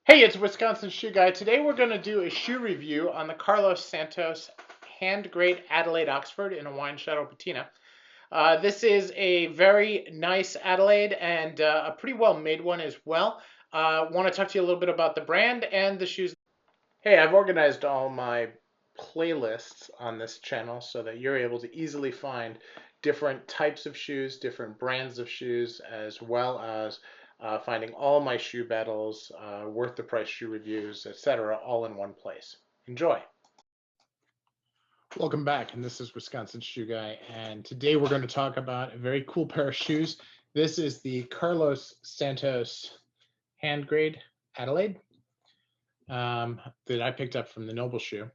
Hey, it's Wisconsin Shoe Guy. Today we're going to do a shoe review on the Carlos Santos Handgrade Adelaide Oxford in a wine shadow patina. This is a very nice Adelaide and a pretty well made one as well. Want to talk to you a little bit about the brand and the shoes. Hey, I've organized all my playlists on this channel so that you're able to easily find different types of shoes, different brands of shoes, as well as finding all my shoe battles, worth the price shoe reviews, etc., all in one place. Enjoy. Welcome back, and this is Wisconsin Shoe Guy, and today we're going to talk about a very cool pair of shoes. This is the Carlos Santos Handgrade Adelaide that I picked up from the Noble Shoe.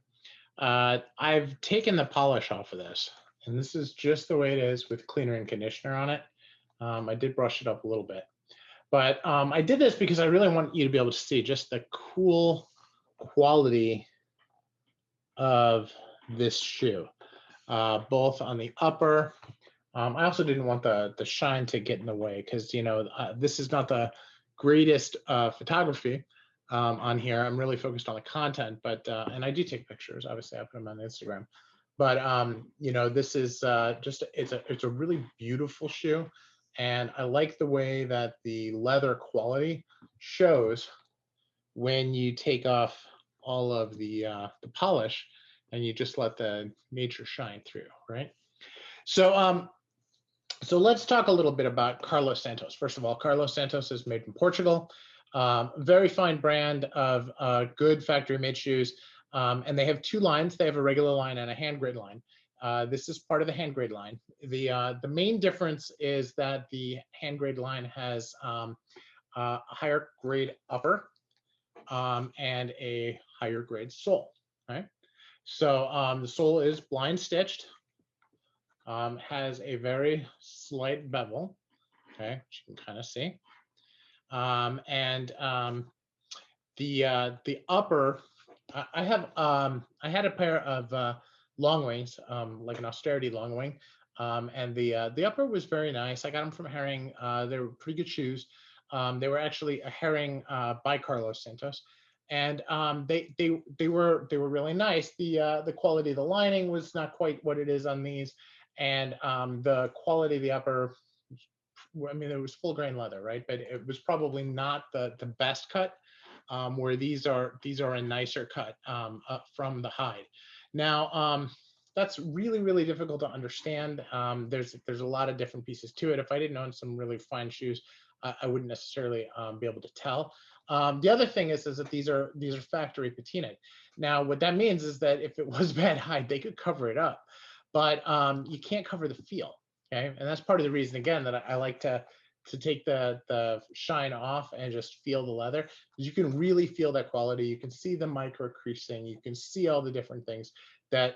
I've taken the polish off of this, and this is just the way it is with cleaner and conditioner on it. I did brush it up a little bit, but I did this because I really want you to be able to see just the cool quality of this shoe, both on the upper. I also didn't want the shine to get in the way because, this is not the greatest photography on here. I'm really focused on the content, but and I do take pictures. Obviously, I put them on Instagram. But this is it's a really beautiful shoe, and I like the way that the leather quality shows when you take off all of the polish and you just let the nature shine through, right? So so let's talk a little bit about Carlos Santos. First of all, Carlos Santos is made in Portugal. Very fine brand of good factory-made shoes. And they have two lines. They have a regular line and a hand-grade line. This is part of the hand-grade line. The main difference is that the hand-grade line has a higher grade upper and a higher grade sole. Right? So the sole is blind stitched. Has a very slight bevel, okay, which you can kind of see. The upper, I had a pair of long wings, like an austerity long wing, and the upper was very nice. I got them from Herring. They were pretty good shoes. They were actually a Herring by Carlos Santos, and they were really nice. The quality of the lining was not quite what it is on these. And the quality of the upper, I mean, it was full grain leather, right? But it was probably not the best cut, where these are a nicer cut from the hide. Now, that's really difficult to understand. There's a lot of different pieces to it. If I didn't own some really fine shoes, I wouldn't necessarily be able to tell. The other thing is that these are factory patinaed. Now, what that means is that if it was bad hide, they could cover it up. But you can't cover the feel, okay? And that's part of the reason, again, that I like to take the shine off and just feel the leather. You can really feel that quality. You can see the micro creasing. You can see all the different things that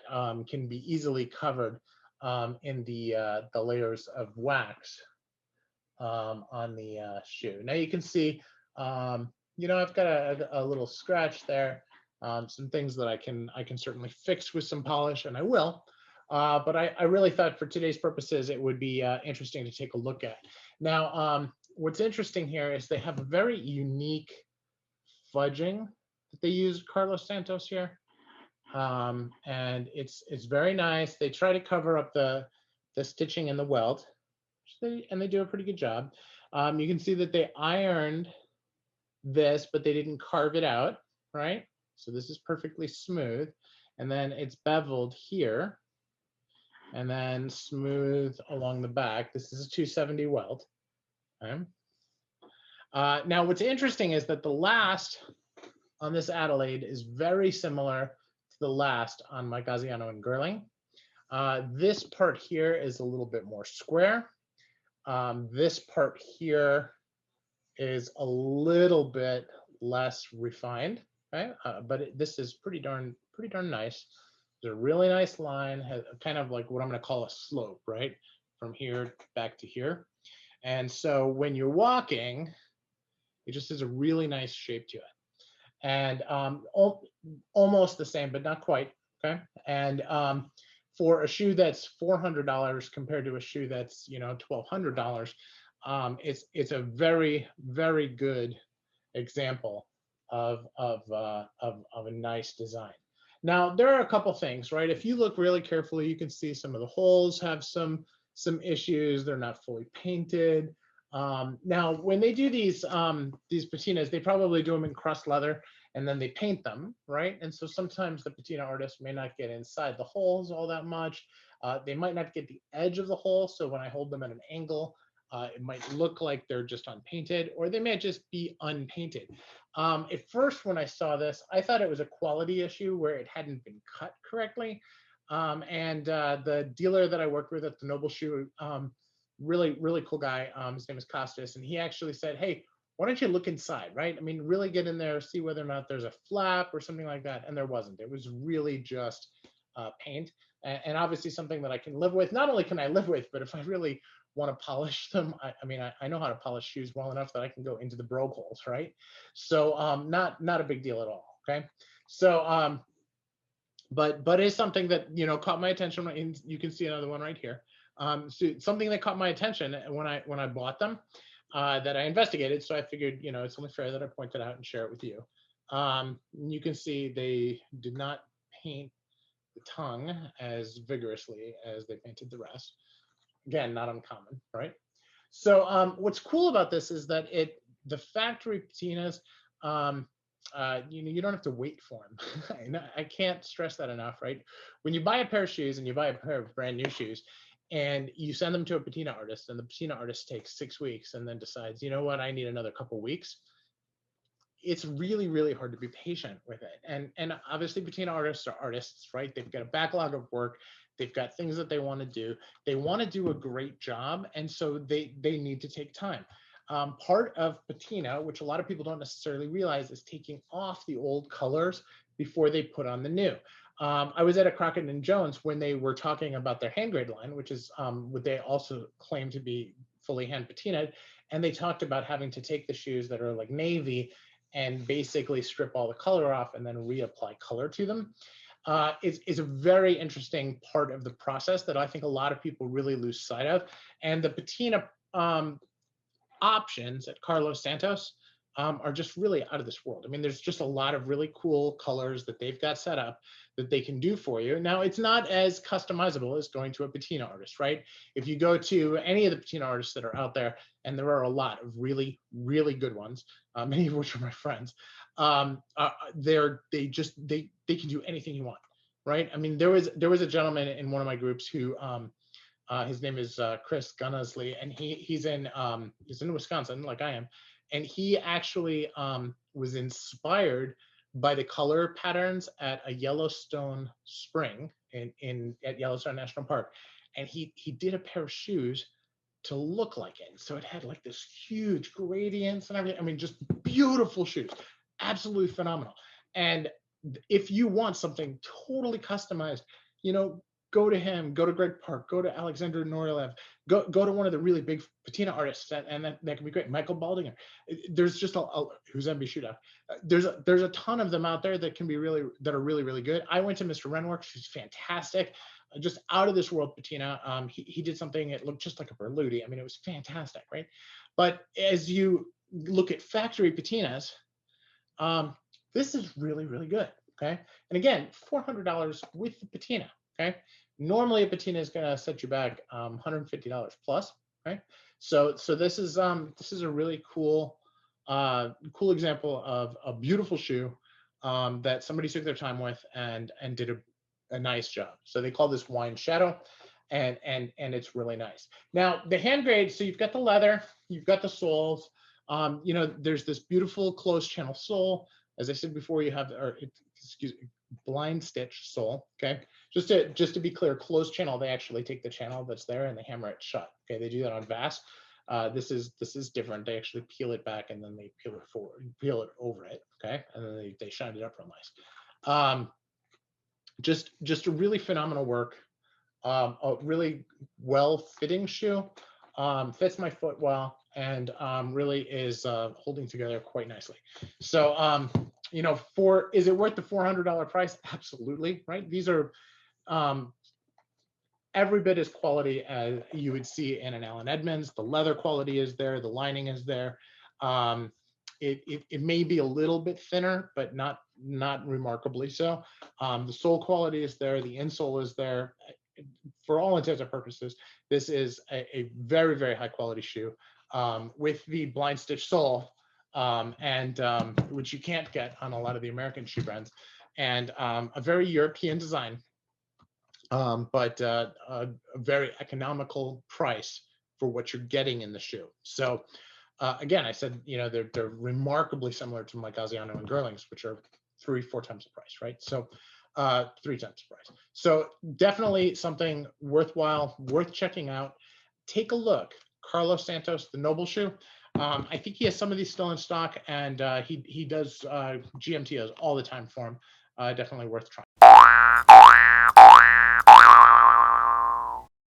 can be easily covered in the layers of wax on the shoe. Now you can see, I've got a little scratch there. Some things that I can certainly fix with some polish, and I will. But I really thought for today's purposes, it would be interesting to take a look at. Now, what's interesting here is they have a very unique fudging that they use Carlos Santos here. And it's very nice. They try to cover up the stitching and the welt, and they do a pretty good job. You can see that they ironed this, but they didn't carve it out, right? So this is perfectly smooth. And then it's beveled here, and then smooth along the back. This is a 270 welt. Okay. Now, what's interesting is that the last on this Adelaide is very similar to the last on my Gaziano and Girling. This part here is a little bit more square. This part here is a little bit less refined, right? But this is pretty darn nice. It's a really nice line, has kind of like what I'm going to call a slope, right? From here back to here. And so when you're walking, it just has a really nice shape to it. And almost the same, but not quite, okay? And for a shoe that's $400 compared to a shoe that's, $1,200, it's a very good example of a nice design. Now, there are a couple things, right? If you look really carefully, you can see some of the holes have some issues. They're not fully painted. Now, when they do these patinas, they probably do them in crust leather and then they paint them, right? And so sometimes the patina artist may not get inside the holes all that much. They might not get the edge of the hole. So when I hold them at an angle, it might look like they're just unpainted, or they may just be unpainted. At first, when I saw this, I thought it was a quality issue where it hadn't been cut correctly. The dealer that I worked with at the Noble Shoe, really cool guy, his name is Costas, and he actually said, hey, why don't you look inside, right? I mean, really get in there, see whether or not there's a flap or something like that. And there wasn't. It was really just paint. And obviously something that I can live with. Not only can I live with, but if I really want to polish them, I know how to polish shoes well enough that I can go into the brogue holes, right? So not a big deal at all, okay? So, but it's something that, caught my attention. You can see another one right here. So something that caught my attention when I bought them, that I investigated. So I figured, it's only fair that I point it out and share it with you. You can see they did not paint the tongue as vigorously as they painted the rest. Again, not uncommon, right? So what's cool about this is that the factory patinas, you don't have to wait for them. I can't stress that enough, right? When you buy a pair of shoes and you buy a pair of brand new shoes and you send them to a patina artist and the patina artist takes 6 weeks and then decides, you know what, I need another couple weeks. It's really, really hard to be patient with it. And obviously patina artists are artists, right? They've got a backlog of work. They've got things that they want to do. They want to do a great job. And so they need to take time. Part of patina, which a lot of people don't necessarily realize, is taking off the old colors before they put on the new. I was at a Crockett and Jones when they were talking about their Handgrade line, which is what they also claim to be fully hand patinaed. And they talked about having to take the shoes that are like navy and basically strip all the color off and then reapply color to them. Is a very interesting part of the process that I think a lot of people really lose sight of. And the patina options at Carlos Santos are just really out of this world. I mean, there's just a lot of really cool colors that they've got set up that they can do for you. Now, it's not as customizable as going to a patina artist, right? If you go to any of the patina artists that are out there, and there are a lot of really, really good ones, many of which are my friends, they can do anything you want, right? I mean, there was a gentleman in one of my groups who his name is Chris Gunnersley, and he's in Wisconsin, like I am, and he actually was inspired by the color patterns at a Yellowstone spring at Yellowstone National Park, and he did a pair of shoes to look like it. So it had like this huge gradients and everything. I mean, just beautiful shoes, absolutely phenomenal. And if you want something totally customized, go to him, go to Greg Park, go to Alexander Norilev, go to one of the really big patina artists, and that can be great. Michael Baldinger. There's just who's MB Shootout. There's a ton of them out there that are really, really good. I went to Mr. Renworks, who's fantastic, just out of this world patina. He did something, it looked just like a Berluti. I mean, it was fantastic, right? But as you look at factory patinas, this is really, really good, okay? And again, $400 with the patina, okay? Normally a patina is gonna set you back $150 plus, right? So this is a really cool example of a beautiful shoe that somebody took their time with and did a nice job. So they call this wine shadow, and it's really nice. Now the Handgrade, so you've got the leather, you've got the soles, there's this beautiful closed channel sole. As I said before, you have, blind stitch sole, okay? Just to be clear, closed channel, they actually take the channel that's there and they hammer it shut, okay? They do that on Vass. This is different. They actually peel it back and then they peel it over it, okay? And then they shine it up real nice. Just a really phenomenal work. A really well-fitting shoe, fits my foot well, and really is holding together quite nicely. So, is it worth the $400 price? Absolutely, right? These are every bit as quality as you would see in an Allen Edmonds. The leather quality is there, the lining is there. it may be a little bit thinner, but not remarkably so. The sole quality is there. The insole is there. For all intents and purposes, this is a very, very high quality shoe with the blind stitch sole, which you can't get on a lot of the American shoe brands, and a very European design, but a very economical price for what you're getting in the shoe. So again, I said, they're remarkably similar to my Gaziano and Girlings, which are 3-4 times the price, right? So 3 times the price. So definitely something worthwhile, worth checking out. Take a look. Carlos Santos, the Noble shoe. I think he has some of these still in stock, and he does GMTOs all the time for him. Definitely worth trying.